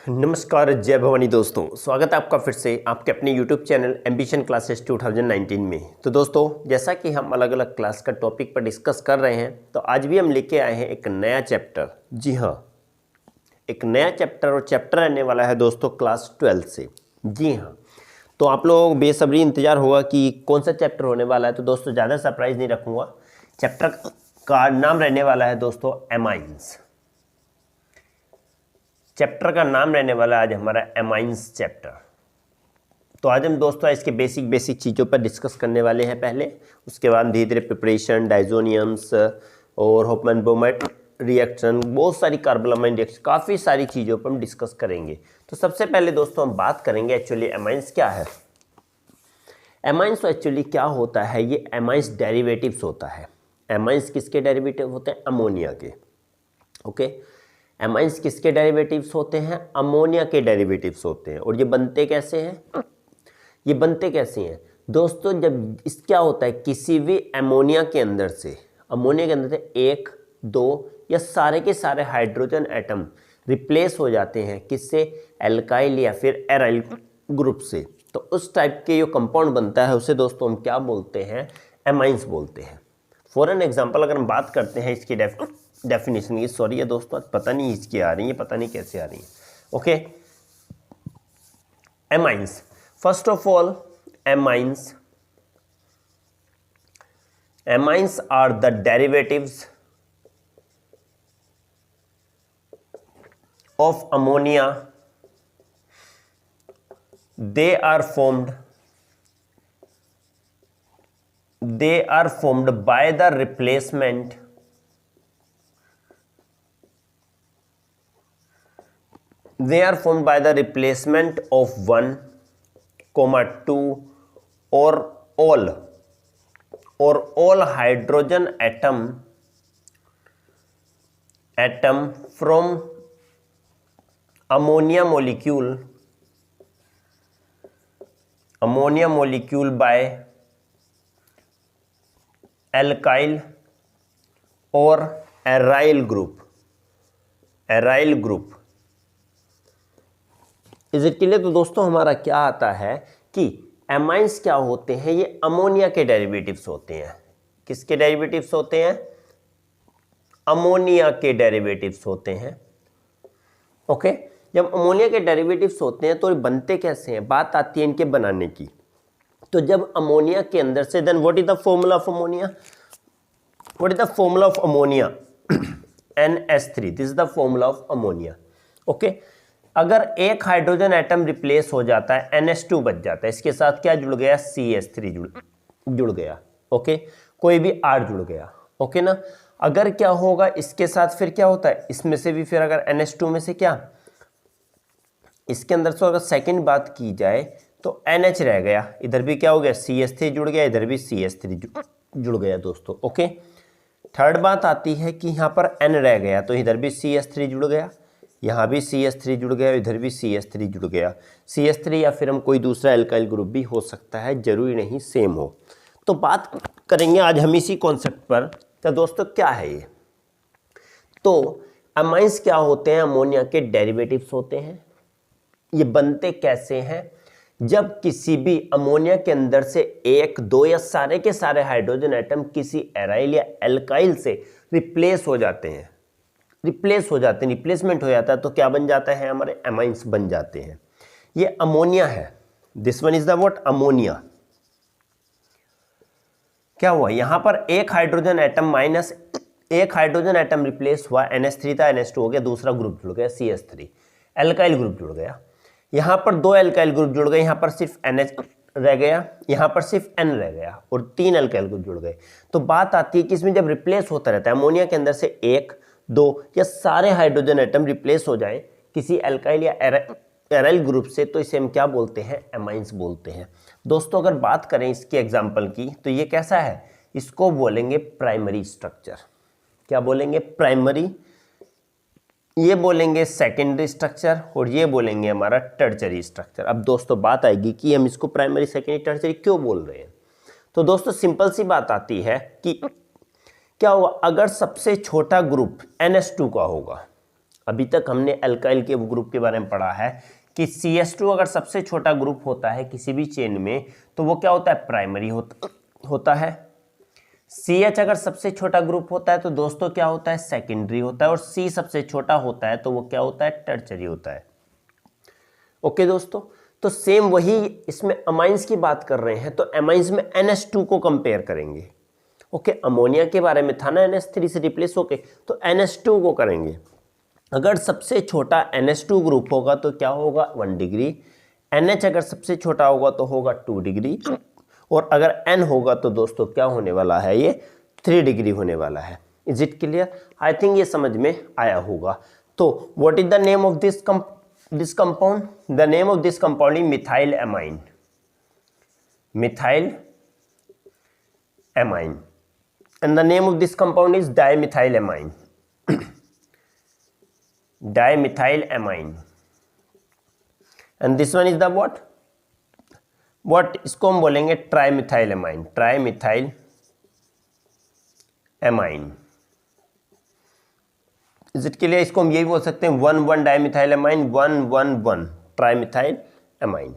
नमस्कार, जय भवानी दोस्तों। स्वागत है आपका फिर से आपके अपने YouTube चैनल एम्बिशन क्लासेस 2019 में। तो दोस्तों, जैसा कि हम अलग अलग क्लास का टॉपिक पर डिस्कस कर रहे हैं, तो आज भी हम लेके आए हैं एक नया चैप्टर। जी हाँ, एक नया चैप्टर, और चैप्टर रहने वाला है दोस्तों क्लास 12 से। जी हाँ, तो आप लोग बेसब्री इंतजार होगा कि कौन सा चैप्टर होने वाला है। तो दोस्तों, ज़्यादा सरप्राइज नहीं रखूँगा। चैप्टर का नाम रहने वाला है दोस्तों एमाइंस। चैप्टर का नाम रहने वाला है आज हमारा एमाइंस चैप्टर। तो आज हम दोस्तों इसके बेसिक चीज़ों पर डिस्कस करने वाले हैं पहले। उसके बाद धीरे धीरे प्रिपरेशन, डाइजोनियम्स और होफमैन बोमेट रिएक्शन, बहुत सारी कार्बोलामाइन रिएक्शन, काफ़ी सारी चीज़ों पर हम डिस्कस करेंगे। तो सबसे पहले दोस्तों हम बात करेंगे एक्चुअली एमाइंस क्या है। एमाइंस तो एक्चुअली क्या होता है, ये एमाइंस डेरिवेटिव्स होता है। एमाइंस किसके डेरिवेटिव होते हैं? अमोनिया के। ओके, एमाइंस किसके डेरिवेटिव्स होते हैं? अमोनिया के डेरिवेटिव्स होते हैं। और ये बनते कैसे हैं? ये बनते कैसे हैं दोस्तों? जब इस क्या होता है, किसी भी अमोनिया के अंदर से एक, दो या सारे के सारे हाइड्रोजन एटम रिप्लेस हो जाते हैं किससे? एल्काइल या फिर एराइल ग्रुप से। तो उस टाइप के जो कंपाउंड बनता है उसे दोस्तों हम क्या बोलते हैं? एमाइंस बोलते हैं। फॉर एन एग्जाम्पल अगर हम बात करते हैं इसकी डेफिनेशन की, सॉरी ये दोस्तों पता नहीं इसकी आ रही है, पता नहीं कैसे आ रही है। Okay, amines, first of all amines are the derivatives of ammonia. they are formed by the replacement of 1, 2 or all hydrogen atom from ammonia molecule by alkyl or aryl group। Is it clear? तो दोस्तों हमारा क्या आता है कि amines क्या होते हैं? ये अमोनिया के डेरिवेटिव्स होते हैं। किसके डेरिवेटिव्स होते हैं? अमोनिया के डेरिवेटिव्स होते हैं। ओके, जब अमोनिया के डेरिवेटिव्स होते हैं तो ये बनते कैसे हैं? बात आती है इनके बनाने की। तो जब अमोनिया के अंदर से, then what is the formula of ammonia? NH3, this is the formula of ammonia. Okay, अगर एक हाइड्रोजन एटम रिप्लेस हो जाता है, NH2 बच जाता है, इसके साथ क्या जुड़ गया? CH3 जुड़ गया। ओके, कोई भी R जुड़ गया। ओके ना, अगर क्या होगा इसके साथ, फिर क्या होता है इसमें से भी, फिर अगर NH2 में से क्या इसके अंदर से अगर सेकंड बात की जाए तो NH रह गया, इधर भी क्या हो गया? CH3 जुड़ गया, इधर भी CH3 जुड़ गया दोस्तों। ओके, थर्ड बात आती है कि यहाँ पर N रह गया, तो इधर भी CH3 जुड़ गया, यहाँ भी CH3 जुड़ गया, इधर भी CH3 जुड़ गया। CH3 या फिर हम कोई दूसरा एल्काइल ग्रुप भी हो सकता है, जरूरी नहीं सेम हो। तो बात करेंगे आज हम इसी कॉन्सेप्ट पर। तो दोस्तों क्या है ये? तो अमाइंस क्या होते हैं? अमोनिया के डेरिवेटिव्स होते हैं। ये बनते कैसे हैं? जब किसी भी अमोनिया के अंदर से एक, दो या सारे के सारे हाइड्रोजन एटम किसी एराइल या एल्काइल से रिप्लेस हो जाते हैं, रिप्लेसमेंट हो जाता है, तो क्या बन जाता है? हमारे एमाइंस बन जाते हैं। ये अमोनिया है, this one is the what? Ammonia. क्या हुआ यहां पर? एक हाइड्रोजन एटम रिप्लेस हुआ, NH3 था, NH2 हो गया, दूसरा ग्रुप जुड़ गया CH3, एल्काइल ग्रुप जुड़ गया। यहां पर दो एल्काइल ग्रुप जुड़ गए, यहां पर सिर्फ NH रह गया, यहां पर सिर्फ N रह गया, और 3 एल्काइल ग्रुप जुड़ गए। तो बात आती है कि इसमें जब रिप्लेस होता रहता है, अमोनिया के अंदर से एक, दो या सारे हाइड्रोजन एटम रिप्लेस हो जाए किसी एल्काइल या एराइल ग्रुप से, तो इसे हम क्या बोलते हैं? एमाइंस बोलते हैं। दोस्तों अगर बात करें इसके एग्जांपल की, तो ये कैसा है? इसको बोलेंगे प्राइमरी स्ट्रक्चर। क्या बोलेंगे? प्राइमरी। ये बोलेंगे सेकेंडरी स्ट्रक्चर, और ये बोलेंगे हमारा टर्चरी स्ट्रक्चर। अब दोस्तों बात आएगी कि हम इसको प्राइमरी, सेकेंडरी, टर्चरी क्यों बोल रहे हैं। तो दोस्तों सिंपल सी बात आती है कि क्या होगा, अगर सबसे छोटा ग्रुप NH2 का होगा, अभी तक हमने अल्काइल के ग्रुप के बारे में पढ़ा है कि CH2 अगर सबसे छोटा ग्रुप होता है किसी भी चेन में तो वो क्या होता है, प्राइमरी होता है। CH अगर सबसे छोटा ग्रुप होता है तो दोस्तों क्या होता है, सेकेंडरी होता है। और C सबसे छोटा होता है तो वो क्या होता है, टर्चरी होता है। ओके दोस्तों, तो सेम वही इसमें अमाइंस की बात कर रहे हैं तो अमाइंस में NH2 को कंपेयर करेंगे। ओके, अमोनिया के बारे में था ना NH3 से रिप्लेस होके, तो NH2 को करेंगे। अगर सबसे छोटा NH2 ग्रुप होगा तो क्या होगा, 1 डिग्री। NH अगर सबसे छोटा होगा तो होगा 2 डिग्री। और अगर N होगा तो दोस्तों क्या होने वाला है, ये 3 डिग्री होने वाला है। Is it clear? I think ये समझ में आया होगा। तो what is the name of this compound? The name of this compound is methyl amine. Methyl amine. And the name of this compound is dimethylamine. Dimethylamine. And this one is the what? What इसको हम बोलेंगे trimethylamine. Trimethylamine. Is it clear? इसको हम यही बोल सकते हैं 1,1 dimethylamine, 1,1,1 trimethylamine.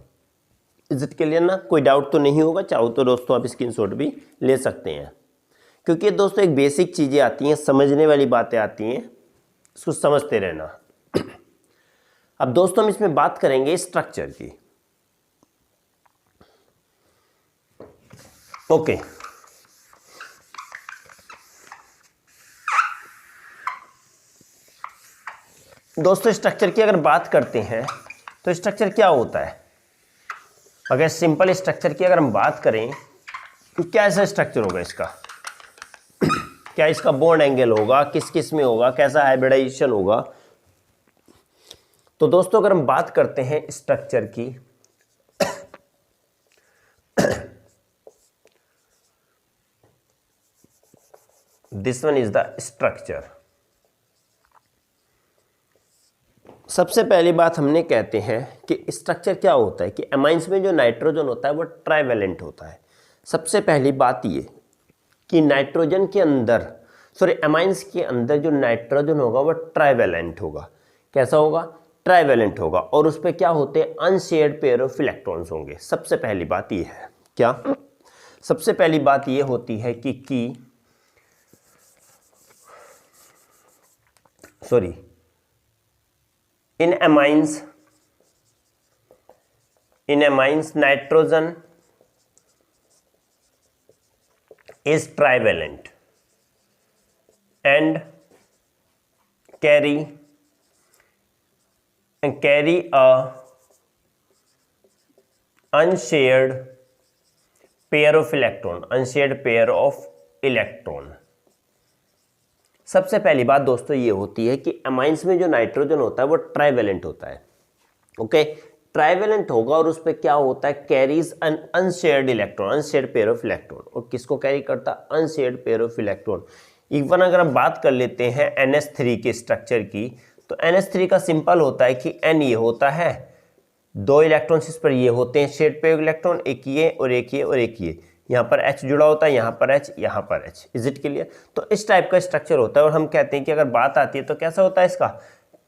Is it clear ना? कोई डाउट तो नहीं होगा। चाहो तो दोस्तों आप स्क्रीनशॉट भी ले सकते हैं, क्योंकि दोस्तों एक बेसिक चीज़ें आती हैं, समझने वाली बातें आती हैं, इसको समझते रहना। अब दोस्तों हम इसमें बात करेंगे स्ट्रक्चर की। ओके, दोस्तों स्ट्रक्चर की अगर बात करते हैं तो स्ट्रक्चर क्या होता है? अगर सिंपल स्ट्रक्चर की अगर हम बात करें तो क्या ऐसा स्ट्रक्चर होगा इसका? क्या इसका बॉन्ड एंगल होगा, किस किस में होगा, कैसा हाइब्रिडाइजेशन होगा? तो दोस्तों अगर हम बात करते हैं स्ट्रक्चर की, this one is the structure. सबसे पहली बात हमने कहते हैं कि स्ट्रक्चर क्या होता है कि एमाइंस में जो नाइट्रोजन होता है वो ट्राइवेलेंट होता है। सबसे पहली बात ये कि नाइट्रोजन के अंदर, एमाइंस के अंदर जो नाइट्रोजन होगा वो ट्राइवेलेंट होगा। कैसा होगा? ट्राइवेलेंट होगा। और उस पर क्या होते हैं, अनशेयर्ड पेयर ऑफ इलेक्ट्रॉन्स होंगे। सबसे पहली बात ये है। क्या? सबसे पहली बात ये होती है कि in amines nitrogen is trivalent and carry a unshared pair of electron। सबसे पहली बात दोस्तों ये होती है कि अमाइंस में जो नाइट्रोजन होता है वो ट्राइवेलेंट होता है। ओके, ट्राइवेलेंट होगा और उस पर क्या होता है, carries an unshared electron, unshared pair of electron. और किसको कैरी करता है? Unshared pair of electron. Even अगर हम बात कर लेते हैं NH3 के स्ट्रक्चर की, तो NH3 का सिंपल होता है कि N ये होता है, 2 इलेक्ट्रॉन्स इस पर ये होते हैं शेयर्ड पेयर ऑफ इलेक्ट्रॉन, एक ये और एक ये और एक ये। यहाँ पर H जुड़ा होता है, यहाँ पर H, यहाँ पर H। Is it clear? तो इस टाइप का स्ट्रक्चर होता है। और हम कहते हैं कि अगर बात आती है तो कैसा होता है इसका?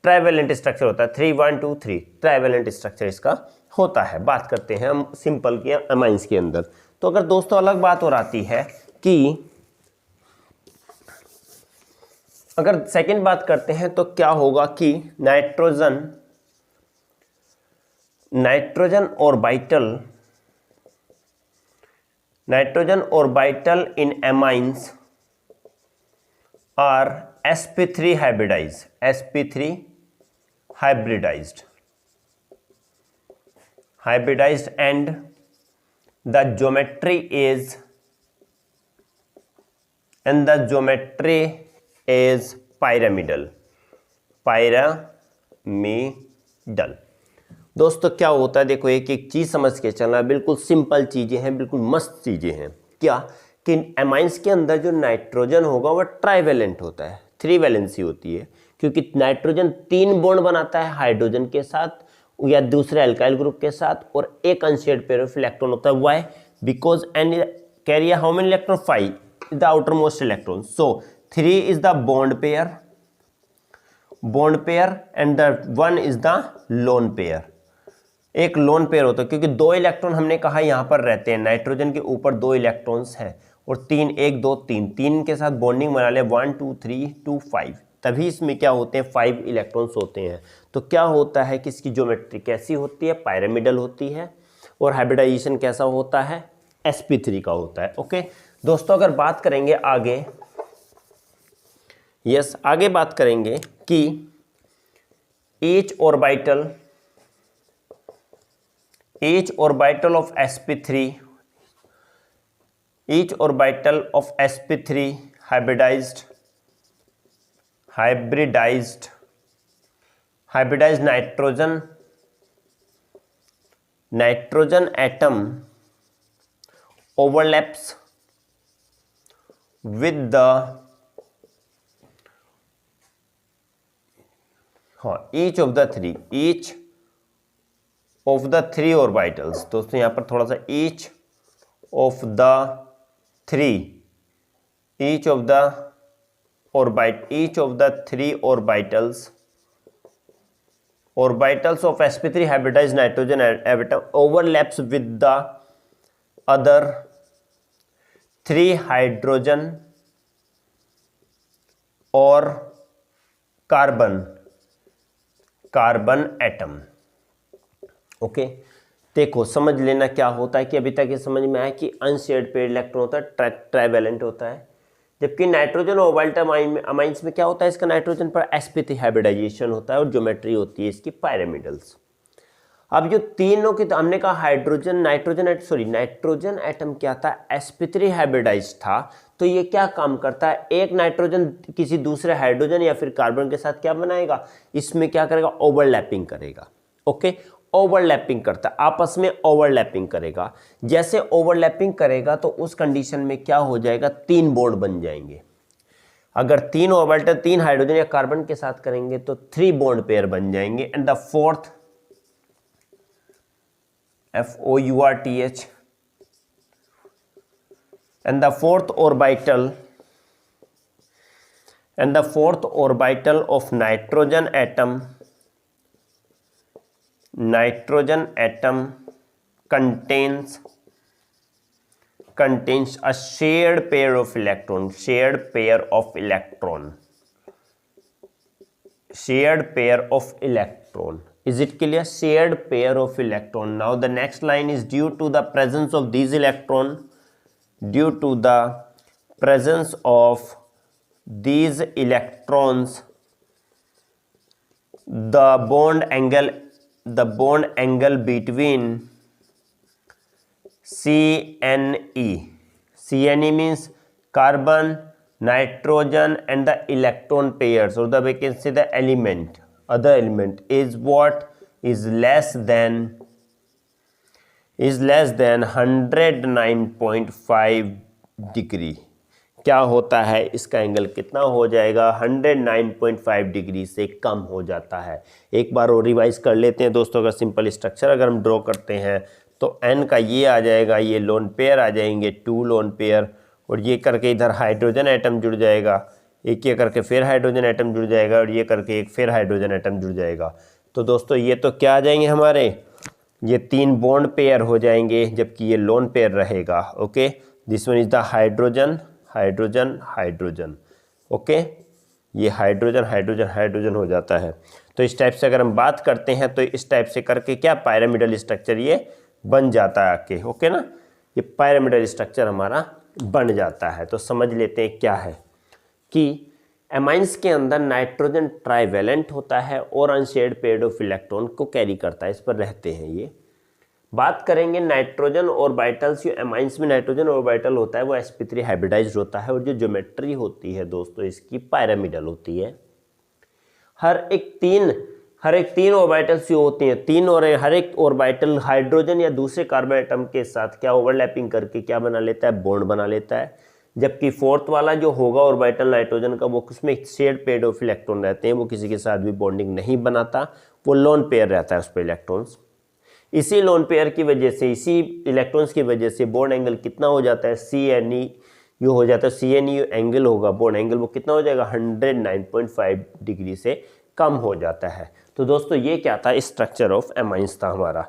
ट्राइवेलेंट स्ट्रक्चर होता है। 3 1 2 3 ट्राइवेलेंट स्ट्रक्चर इसका होता है। बात करते हैं हम सिंपल के अमाइंस के अंदर। तो अगर दोस्तों अलग बात और आती है कि अगर सेकेंड बात करते हैं तो क्या होगा कि nitrogen orbital in amines are sp3 hybridized and the geometry is pyramidal। दोस्तों क्या होता है, देखो एक एक चीज समझ के चलना। बिल्कुल सिंपल चीजें हैं, बिल्कुल मस्त चीजें हैं। क्या कि एमाइंस के अंदर जो नाइट्रोजन होगा वह ट्राइवेलेंट होता है, 3 वैलेंसी होती है, क्योंकि नाइट्रोजन 3 बॉन्ड बनाता है हाइड्रोजन के साथ या दूसरे अल्काइल ग्रुप के साथ, और एक अनशेयर्ड पेयर ऑफ इलेक्ट्रॉन होता है। Why? Because N carry how many electron? 5 is the outermost electron. So 3 is the bond pair bond pair and the one is the lone pair. एक lone pair होता है क्योंकि 2 electron हमने कहा यहाँ पर रहते हैं, नाइट्रोजन के ऊपर 2 इलेक्ट्रॉन्स हैं और 3 1 2 3 के साथ बॉन्डिंग बना ले 1 2 3 2 5, तभी इसमें क्या होते हैं 5 इलेक्ट्रॉन्स होते हैं। तो क्या होता है कि इसकी ज्योमेट्री कैसी होती है, पिरामिडल होती है और हाइब्रिडाइजेशन कैसा होता है, sp3 का होता है। ओके दोस्तों, अगर बात करेंगे आगे, आगे बात करेंगे कि each orbital of sp3 hybridized nitrogen atom overlaps with the each of the three orbitals। दोस्तों यहाँ पर थोड़ा सा each of the three orbitals of sp3 hybridized nitrogen atom overlaps with the other 3 hydrogen or carbon atom. Okay देखो समझ लेना क्या होता है कि अभी तक ये समझ में आया कि अनशेयर्ड पेयर इलेक्ट्रॉन होता है, ट्राइवेलेंट होता है, जबकि नाइट्रोजन ऑर्बिटल अमाइंस में क्या होता है, इसका नाइट्रोजन पर sp3 हाइब्रिडाइजेशन होता है और ज्योमेट्री होती है इसकी पिरामिडल्स। अब जो तीनों की हमने कहा नाइट्रोजन एटम क्या था, sp3 हाइब्रिडाइज था, तो ये क्या काम करता है, एक नाइट्रोजन किसी दूसरे हाइड्रोजन या फिर कार्बन के साथ क्या बनाएगा, इसमें क्या करेगा, ओवरलैपिंग करेगा। ओके ओवरलैपिंग करता है, आपस में ओवरलैपिंग करेगा। जैसे ओवरलैपिंग करेगा तो उस कंडीशन में क्या हो जाएगा, 3 बॉन्ड बन जाएंगे। अगर 3 ऑर्बिटल 3 हाइड्रोजन या कार्बन के साथ करेंगे तो 3 बॉन्ड पेयर बन जाएंगे and the fourth FOURTH and the fourth orbital of nitrogen atom contains a shared pair of electron, Is it clear? Shared pair of electron. Now the next line is due to the presence of these electrons, the bond angle between CNE means carbon, nitrogen and the electron pairs, or we can say the other element is less than 109.5 degree. क्या होता है, इसका angle कितना हो जाएगा, 109.5 degree से कम हो जाता है। एक बार और रिवाइज कर लेते हैं दोस्तों। अगर सिंपल स्ट्रक्चर अगर हम ड्रॉ करते हैं तो n का ये आ जाएगा, ये लोन पेयर आ जाएंगे 2 लोन पेयर, और ये करके इधर हाइड्रोजन एटम जुड़ जाएगा, एक ये करके फिर हाइड्रोजन एटम जुड़ जाएगा और ये करके एक फिर हाइड्रोजन एटम जुड़ जाएगा। तो दोस्तों ये तो क्या आ जाएंगे हमारे, ये 3 बॉन्ड पेयर हो जाएंगे, जबकि ये लोन पेयर रहेगा। Okay this one is the hydrogen hydrogen hydrogen. Okay ये हाइड्रोजन हाइड्रोजन हाइड्रोजन हो जाता है। तो इस टाइप से अगर हम बात करते हैं तो इस टाइप से करके क्या पिरामिडल स्ट्रक्चर ये बन जाता है आके। ओके ना, ये पिरामिडल स्ट्रक्चर हमारा बन जाता है। तो समझ लेते हैं क्या है कि एमाइंस के अंदर नाइट्रोजन ट्राइवेलेंट होता है और अनशेयर्ड पेयर ऑफ इलेक्ट्रॉन को कैरी करता है, इस पर रहते हैं ये। बात करेंगे नाइट्रोजन ऑर्बिटल्स, जो एमाइंस में नाइट्रोजन ऑर्बिटल होता है वो sp3 हाइब्रिडाइज्ड होता है और जो ज्योमेट्री होती है दोस्तों इसकी पिरामिडल होती है। हर एक तीन ऑर्बिटल्स जो होती हैं, तीन और हर एक ऑर्बिटल हाइड्रोजन या दूसरे कार्बन एटम के साथ क्या ओवरलैपिंग करके क्या बना लेता है, बॉन्ड बना लेता है। जबकि फोर्थ वाला जो होगा ऑर्बिटल नाइट्रोजन का, वो उसमें शेयर्ड पेयर ऑफ इलेक्ट्रॉन रहते हैं, वो किसी के साथ भी बॉन्डिंग नहीं बनाता, वो लोन पेयर रहता है उस पर इलेक्ट्रॉन्स। इसी लोन पेयर की वजह से, इसी इलेक्ट्रॉन्स की वजह से बॉन्ड एंगल कितना हो जाता है, CNE जो हो जाता है, CNE एंगल होगा बॉन्ड एंगल, वो कितना हो जाएगा 109.5 डिग्री से कम हो जाता है। तो दोस्तों ये क्या था, स्ट्रक्चर ऑफ एमाइंस था हमारा।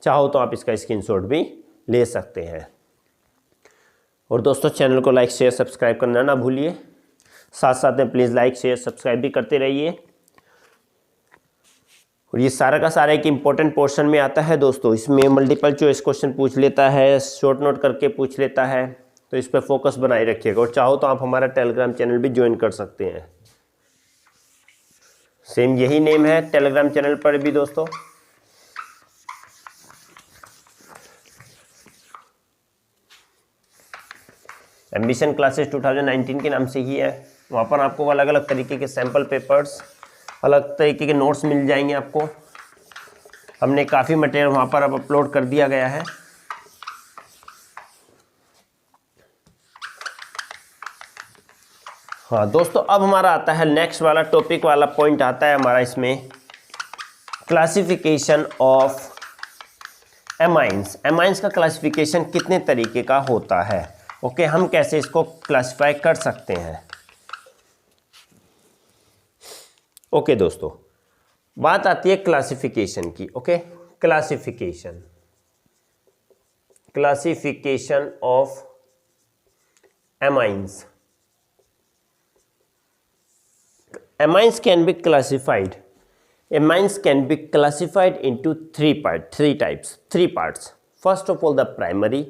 चाहो तो आप इसका स्क्रीनशॉट भी ले सकते हैं। और दोस्तों चैनल को लाइक शेयर सब्सक्राइब करना ना भूलिए, साथ साथ में प्लीज़ लाइक शेयर सब्सक्राइब भी करते रहिए। और ये सारा का सारा एक इम्पोर्टेंट पोर्शन में आता है दोस्तों। इसमें मल्टीपल चॉइस क्वेश्चन पूछ लेता है, शॉर्ट नोट करके पूछ लेता है, तो इस पर फोकस बनाए रखिएगा। और चाहो तो आप हमारा टेलीग्राम चैनल भी ज्वाइन कर सकते हैं, सेम यही नेम है टेलीग्राम चैनल पर भी दोस्तों। एम्बिशन क्लासेस 2019 के नाम से ही है। वहाँ पर आपको अलग अलग तरीके के सैम्पल पेपर्स, अलग तरीके के नोट्स मिल जाएंगे आपको। हमने काफ़ी मटेरियल वहाँ पर अब अपलोड कर दिया गया है। हाँ दोस्तों, अब हमारा आता है नेक्स्ट वाला टॉपिक वाला पॉइंट आता है हमारा इसमें, क्लासिफिकेशन ऑफ एमाइंस। एमाइंस का क्लासिफिकेशन कितने तरीके का होता है, ओके, हम कैसे इसको क्लासिफाई कर सकते हैं। ओके दोस्तों, बात आती है क्लासिफिकेशन की। Okay, classification of amines. Amines can be classified. Amines can be classified into three parts. First of all, the primary,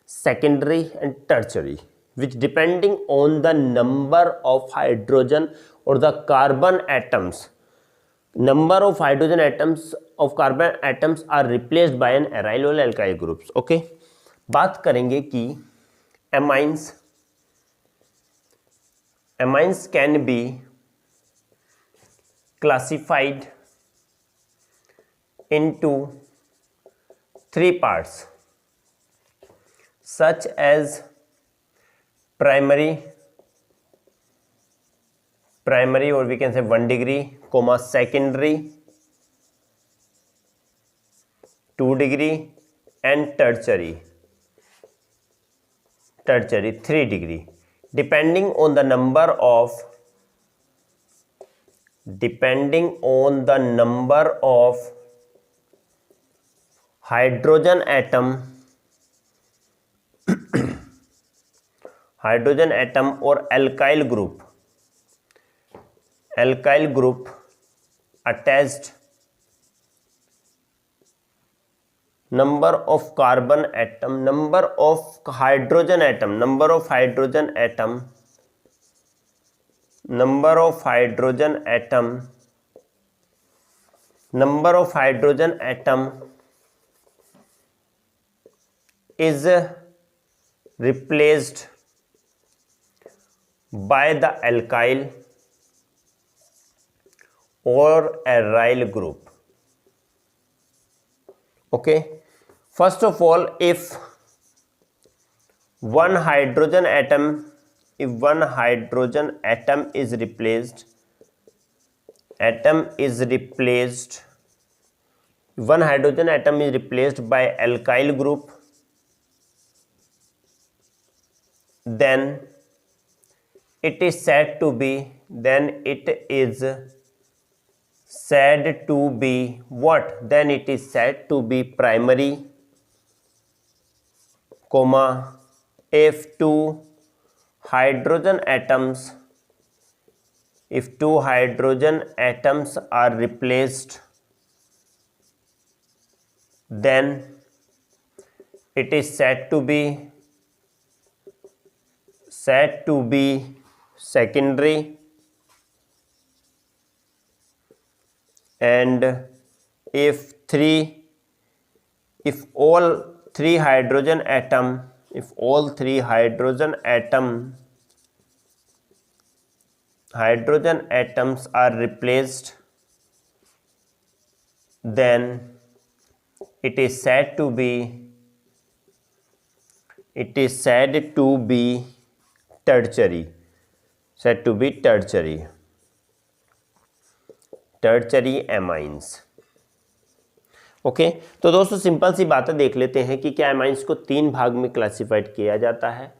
secondary, and tertiary, which depending on the number of hydrogen or the carbon atoms, number of hydrogen atoms of carbon atoms are replaced by an aryl or alkyl groups. Okay, बात करेंगे कि amines can be classified into three parts, such as primary, or we can say 1 degree, secondary 2 degree, and tertiary 3 degree, depending on the number of hydrogen atom or alkyl group attached, number of carbon atom, number of hydrogen atom is replaced by the alkyl or aryl group. Okay, first of all, if one hydrogen atom is replaced by alkyl group, then it is said to be what? Then it is said to be primary, if two hydrogen atoms are replaced, then it is said to be secondary, and if all three hydrogen atoms are replaced, then it is said to be tertiary. Tertiary amines. Okay, तो दोस्तों simple सी बातें देख लेते हैं कि क्या amines को 3 भाग में क्लासिफाइड किया जाता है,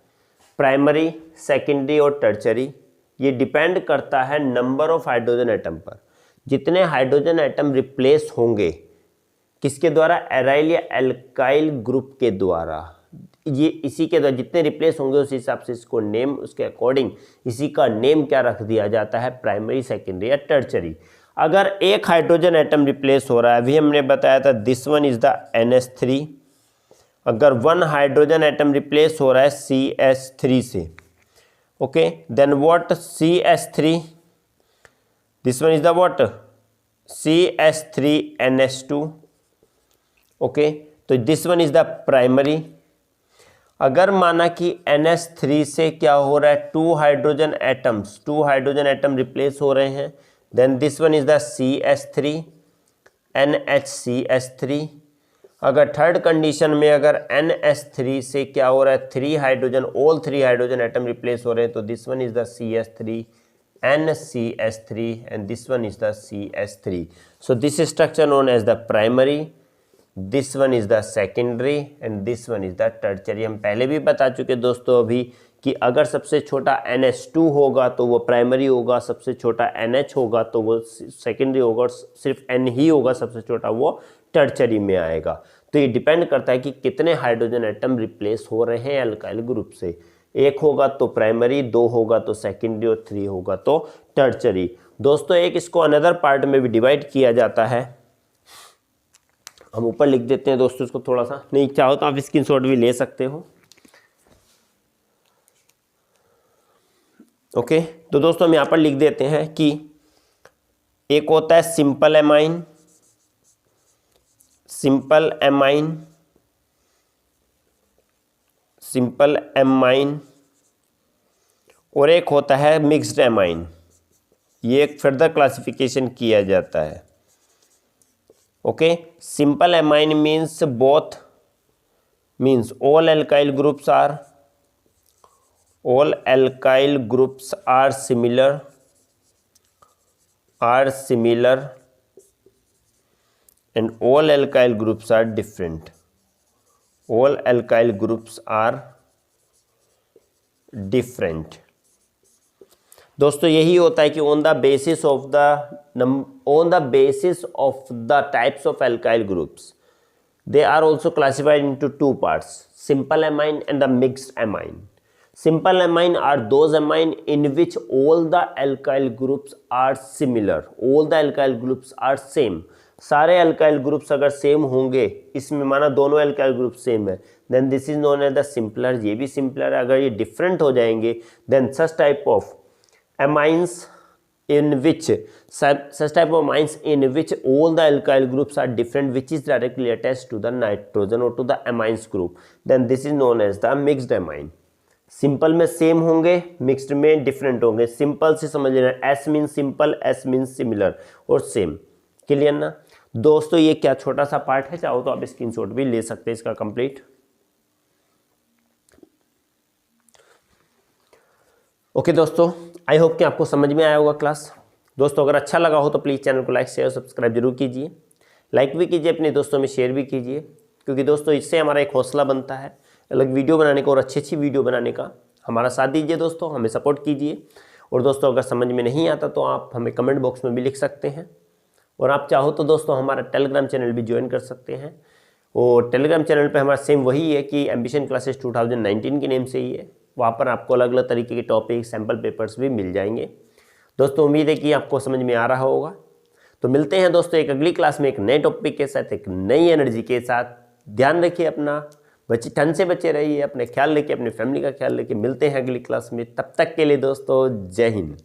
प्राइमरी, सेकेंडरी और टर्चरी। ये डिपेंड करता है नंबर ऑफ हाइड्रोजन एटम पर। जितने हाइड्रोजन एटम रिप्लेस होंगे किसके द्वारा, एराइल या एल्काइल ग्रुप के द्वारा, ये इसी के द्वारा जितने रिप्लेस होंगे उस हिसाब से इसको नेम, उसके अकॉर्डिंग इसी का नेम क्या रख दिया जाता है, प्राइमरी, सेकेंडरी या टर्चरी। अगर एक हाइड्रोजन एटम रिप्लेस हो रहा है, अभी हमने बताया था this one is the NH3, अगर वन हाइड्रोजन एटम रिप्लेस हो रहा है CH3 से, okay, then what, CH3, this one is the what, CH3NH2, okay, तो this one is the primary. अगर माना कि NH3 से क्या हो रहा है, टू हाइड्रोजन एटम रिप्लेस हो रहे हैं, then this one is the CH3 NHCH3। अगर थर्ड कंडीशन में अगर NH3 से क्या हो रहा है, all three hydrogen atom replace हो रहे हैं, तो this one is the CH3 NCH3 and this one is the CH3। So this structure known as the primary, this one is the secondary and this one is the tertiary. हम पहले भी बता चुके दोस्तों अभी कि अगर सबसे छोटा NH2 होगा तो वो प्राइमरी होगा, सबसे छोटा NH होगा तो वो सेकेंडरी होगा, और सिर्फ N ही होगा सबसे छोटा, वो टर्चरी में आएगा। तो ये डिपेंड करता है कि कितने हाइड्रोजन एटम रिप्लेस हो रहे हैं अल्काइल ग्रुप से, एक होगा तो प्राइमरी, दो होगा तो सेकेंडरी और थ्री होगा तो टर्चरी। दोस्तों एक इसको अनदर पार्ट में भी डिवाइड किया जाता है, हम ऊपर लिख देते हैं दोस्तों इसको, थोड़ा सा नहीं चाहो तो आप स्क्रीनशॉट भी ले सकते हो, ओके। तो दोस्तों हम यहाँ पर लिख देते हैं कि एक होता है सिंपल एमाइन और एक होता है मिक्स्ड एमाइन। ये एक फर्दर क्लासिफिकेशन किया जाता है, okay. Simple amine means all alkyl groups are similar and all alkyl groups are different. All alkyl groups are different. दोस्तों यही होता है कि on the basis of the types of alkyl groups, they are also classified into two parts, simple amine and the mixed amine. Simple amine are those amine in which all the alkyl groups are similar, all the alkyl groups are same. सारे alkyl groups अगर same होंगे, इसमें माना दोनों alkyl group same है, then this is known as the simpler, ये भी simpler है। अगर ये different हो जाएंगे, then such type of amines in which all the alkyl groups are different, which is directly attached to the nitrogen or to the amines group, then this is known as the mixed amine. Simple में same होंगे, mixed में different होंगे। Simple से समझ लेना, S mean simple, S mean similar और same. Clear ना दोस्तों? ये क्या छोटा सा पार्ट है, चाहो तो आप स्क्रीनशॉट भी ले सकते हैं इसका कंप्लीट। ओके दोस्तों, आई होप कि आपको समझ में आया होगा क्लास। दोस्तों अगर अच्छा लगा हो तो प्लीज़ चैनल को लाइक शेयर सब्सक्राइब जरूर कीजिए, लाइक भी कीजिए, अपने दोस्तों में शेयर भी कीजिए, क्योंकि दोस्तों इससे हमारा एक हौसला बनता है अलग वीडियो बनाने का और अच्छी वीडियो बनाने का। हमारा साथ दीजिए दोस्तों, हमें सपोर्ट कीजिए। और दोस्तों अगर समझ में नहीं आता तो आप हमें कमेंट बॉक्स में भी लिख सकते हैं, और आप चाहो तो दोस्तों हमारा टेलीग्राम चैनल भी ज्वाइन कर सकते हैं। और टेलीग्राम चैनल पे हमारा सेम वही है कि एम्बिशन क्लासेस 2019 के नेम से ही है। वहाँ पर आपको अलग अलग तरीके के टॉपिक, सैम्पल पेपर्स भी मिल जाएंगे। दोस्तों उम्मीद है कि आपको समझ में आ रहा होगा। तो मिलते हैं दोस्तों एक अगली क्लास में एक नए टॉपिक के साथ, एक नई एनर्जी के साथ। ध्यान रखिए अपना, ठंड से बचे रहिए, अपने ख्याल रखिए, अपनी फैमिली का ख्याल रखिए। मिलते हैं अगली क्लास में, तब तक के लिए दोस्तों जय हिंद।